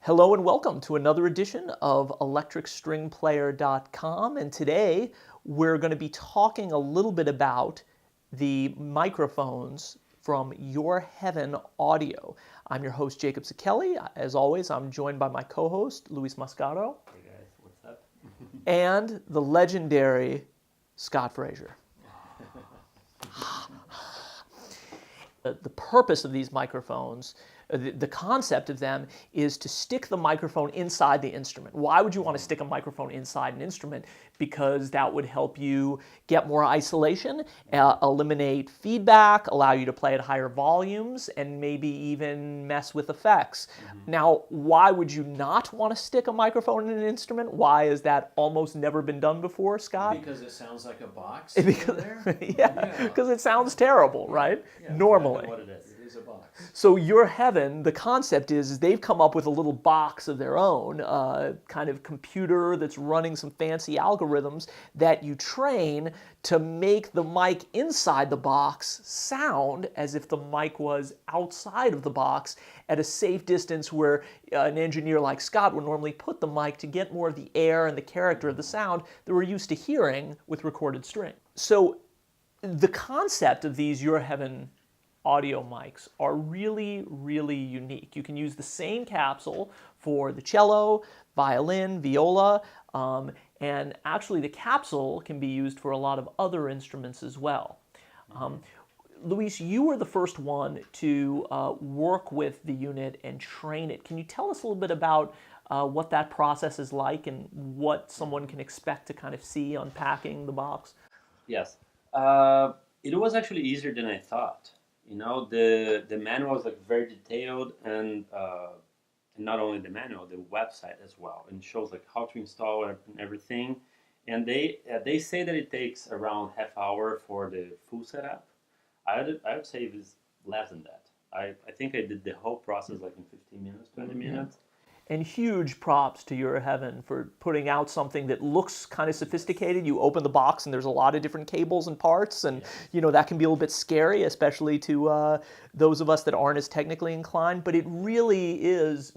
Hello and welcome to another edition of electricstringplayer.com, and today we're going to be talking a little bit about the microphones from YourHeaven Audio. I'm your host Jacob Sekeli. As always, I'm joined by my co-host Luis Moscato. Hey guys, what's up? And the legendary Scott Frazier. The purpose of these microphones, the concept of them, is to stick the microphone inside the instrument. Why would you want to stick a microphone inside an instrument? Because that would help you get more isolation, eliminate feedback, allow you to play at higher volumes, and maybe even mess with effects. Now, why would you not want to stick a microphone in an instrument? Why has that almost never been done before, Scott? Because it sounds like a box Because, there? because it sounds terrible, right? Yeah, Normally. What it is. It is a box. So YourHeaven, the concept is they've come up with a little box of their own, kind of computer that's running some fancy algorithms that you train to make the mic inside the box sound as if the mic was outside of the box at a safe distance where an engineer like Scott would normally put the mic to get more of the air and the character of the sound that we're used to hearing with recorded string. So the concept of these YourHeaven audio mics are really, really unique. You can use the same capsule for the cello, violin, viola, and actually the capsule can be used for a lot of other instruments as well. Luis, you were the first one to work with the unit and train it. Can you tell us a little bit about what that process is like and what someone can expect to kind of see unpacking the box? Yes. It was actually easier than I thought. You know, the manual is like very detailed, and not only the manual, the website as well, and shows like how to install and everything. And they say that it takes around half hour for the full setup. I would say it was less than that. I think I did the whole process like in 15 minutes, 20 minutes. And huge props to YourHeaven for putting out something that looks kind of sophisticated. You open the box and there's a lot of different cables and parts, and that can be a little bit scary, especially to those of us that aren't as technically inclined. But it really is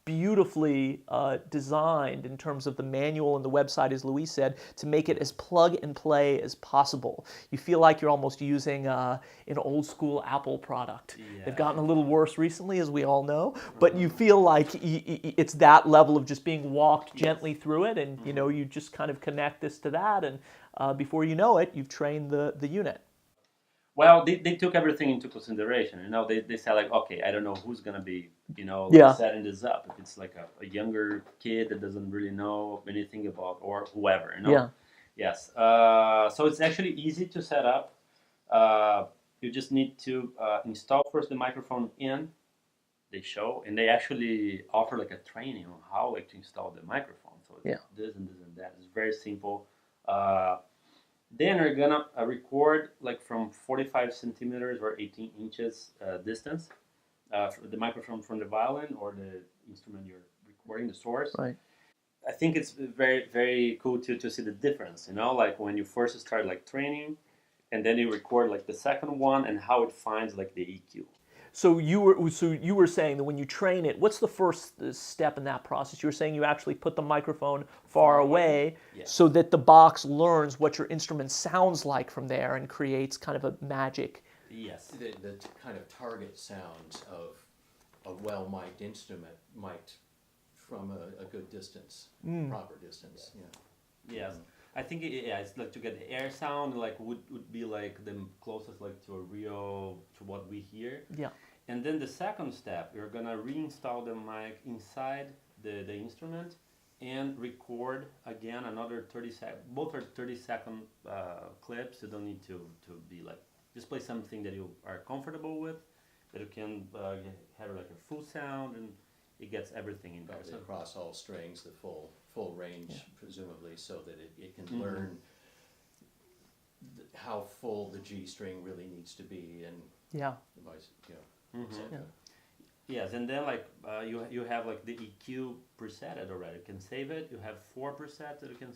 beautifully designed in terms of the manual and the website, as Luis said, to make it as plug and play as possible. You feel like you're almost using an old school Apple product. Yeah. They've gotten a little worse recently, as we all know, but you feel like it's that level of just being walked gently through it, and you just kind of connect this to that, and before you know it, you've trained the unit. Well, they took everything into consideration. They said like, okay, I don't know who's gonna be, setting this up. If it's like a younger kid that doesn't really know anything about, or whoever, Yeah. Yes. So it's actually easy to set up. You just need to install first the microphone in. They show, and they actually offer like a training on how like to install the microphone. So it's this and this and that. It's very simple. Then we're gonna record like from 45 centimeters or 18 inches distance, the microphone from the violin or the instrument you're recording, the source. Right. I think it's very, very cool to see the difference, like when you first start like training, and then you record like the second one and how it finds like the EQ. So you were saying that when you train it, what's the first step in that process? You were saying you actually put the microphone far away so that the box learns what your instrument sounds like from there and creates kind of a magic. Yes. The kind of target sounds of a well-mic'd instrument mic'd from a good distance, proper distance. Yeah. Yes. I think it's like to get the air sound like would be like the closest like to a real to what we hear. Yeah. And then the second step, you're gonna reinstall the mic inside the instrument and record again another 30 second. Both are 30-second clips. You don't need to be like just play something that you are comfortable with, that you can have like a full sound, and it gets everything in there. Probably across all strings, the full range, presumably, so that it can learn how full the G string really needs to be, and vice, Yes, and then like you have like the EQ preset already. You can save it. You have 4 presets that you can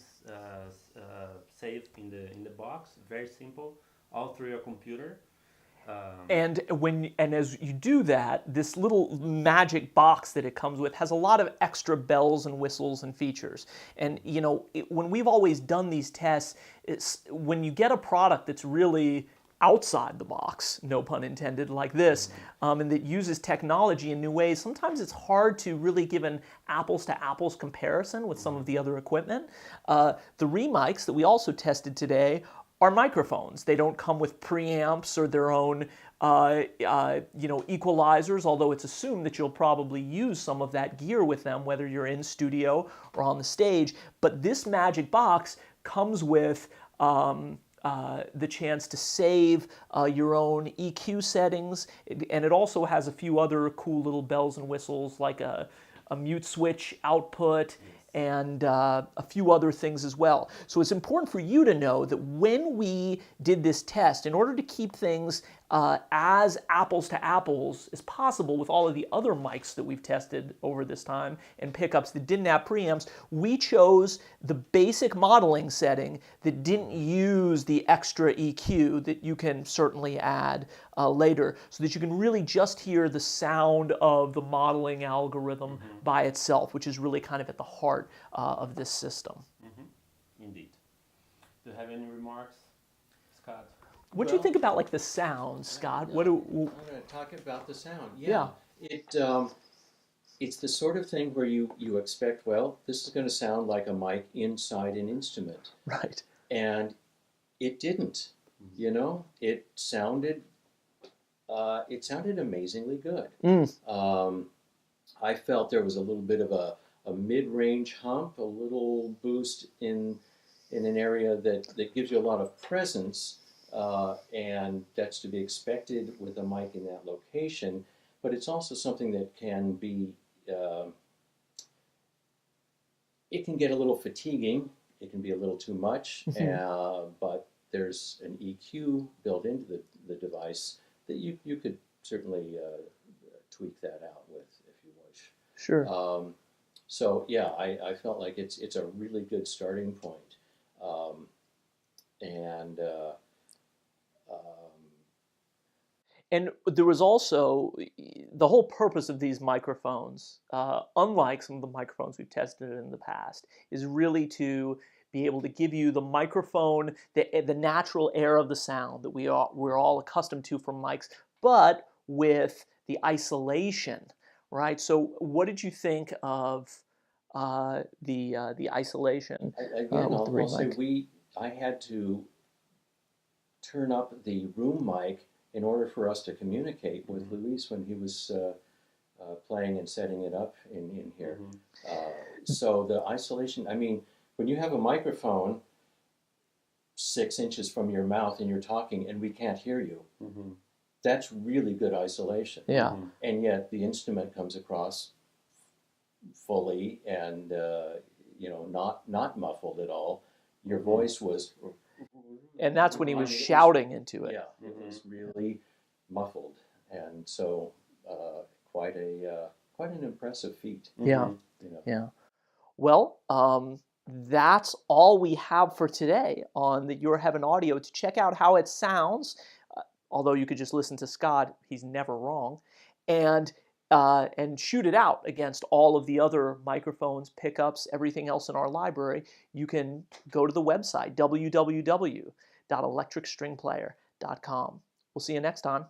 save in the box. Very simple, all through your computer. And as you do that, this little magic box that it comes with has a lot of extra bells and whistles and features. And when we've always done these tests, when you get a product that's really outside the box, no pun intended, like this, and that uses technology in new ways, sometimes it's hard to really give an apples to apples comparison with some of the other equipment. The remics that we also tested today are microphones. They don't come with preamps or their own equalizers, although it's assumed that you'll probably use some of that gear with them, whether you're in studio or on the stage. But this magic box comes with the chance to save your own EQ settings, and it also has a few other cool little bells and whistles, like a mute switch output, and a few other things as well. So it's important for you to know that when we did this test, in order to keep things as apples to apples as possible with all of the other mics that we've tested over this time and pickups that didn't have preamps, we chose the basic modeling setting that didn't use the extra EQ that you can certainly add later, so that you can really just hear the sound of the modeling algorithm by itself, which is really kind of at the heart of this system. Indeed. Do you have any remarks, Scott? What do you think about like the sound, Scott? I'm going to talk about the sound. Yeah. It's the sort of thing where you expect, well, this is going to sound like a mic inside an instrument. Right. And it didn't. It sounded amazingly good. I felt there was a little bit of a mid-range hump, a little boost in an area that gives you a lot of presence, and that's to be expected with a mic in that location. But it's also something that can be, it can get a little fatiguing. It can be a little too much, but there's an EQ built into the device that you could certainly tweak that out with if you wish. Sure. So yeah, I felt like it's a really good starting point, and there was also the whole purpose of these microphones, unlike some of the microphones we've tested in the past, is really to be able to give you the microphone, the natural air of the sound that we're all accustomed to from mics, but with the isolation, right? So what did you think of the isolation? I'll say I had to turn up the room mic in order for us to communicate with Luis when he was playing and setting it up in here. So the isolation, I mean, when you have a microphone 6 inches from your mouth and you're talking and we can't hear you, that's really good isolation. Yeah. And yet the instrument comes across fully and not muffled at all. Your voice was, and that's when he was shouting into it. Yeah, it was really muffled, and so quite an impressive feat. Yeah. Yeah. Well, that's all we have for today on the YourHeaven audio. To check out how it sounds, although you could just listen to Scott, he's never wrong, and shoot it out against all of the other microphones, pickups, everything else in our library, you can go to the website, www.electricstringplayer.com. We'll see you next time.